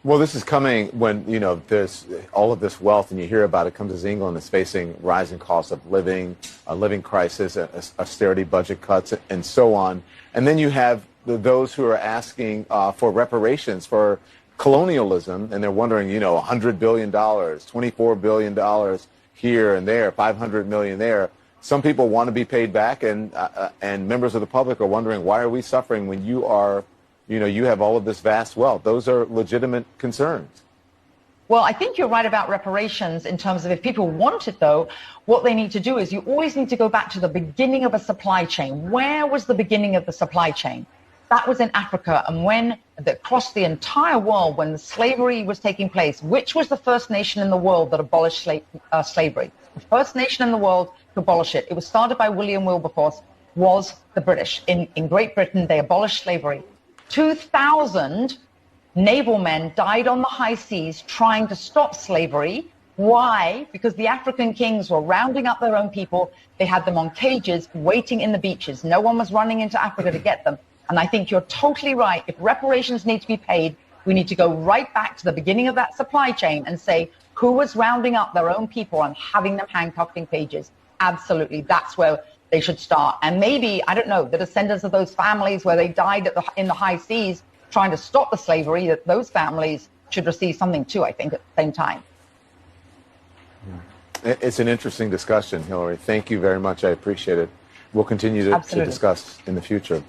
Well, this is coming when, there's all of this wealth and you hear about it comes as England is facing rising costs of living, a living crisis, austerity budget cuts, and so on. And then you have those who are asking for reparations for colonialism, and they're wondering, $100 billion, $24 billion here and there, $500 million there. Some people want to be paid back, and members of the public are wondering, why are we suffering when you have all of this vast wealth? Those are legitimate concerns. Well, I think you're right about reparations in terms of if people want it, though, what they need to do is you always need to go back to the beginning of a supply chain. Where was the beginning of the supply chain? That was in Africa. And across the entire world, when the slavery was taking place, which was the first nation in the world that abolished slavery? The first nation in the world to abolish it. It was started by William Wilberforce, was the British. In Great Britain, they abolished slavery. 2,000 naval men died on the high seas trying to stop slavery. Why? Because the African kings were rounding up their own people. They had them on cages waiting in the beaches. No one was running into Africa to get them. And I think you're totally right. If reparations need to be paid, we need to go right back to the beginning of that supply chain and say, who was rounding up their own people and having them handcuffed in cages? Absolutely. That's where they should start. And maybe, I don't know, the descendants of those families where they died in the high seas trying to stop the slavery, that those families should receive something too, I think, at the same time. It's an interesting discussion, Hillary. Thank you very much. I appreciate it. We'll continue to discuss in the future.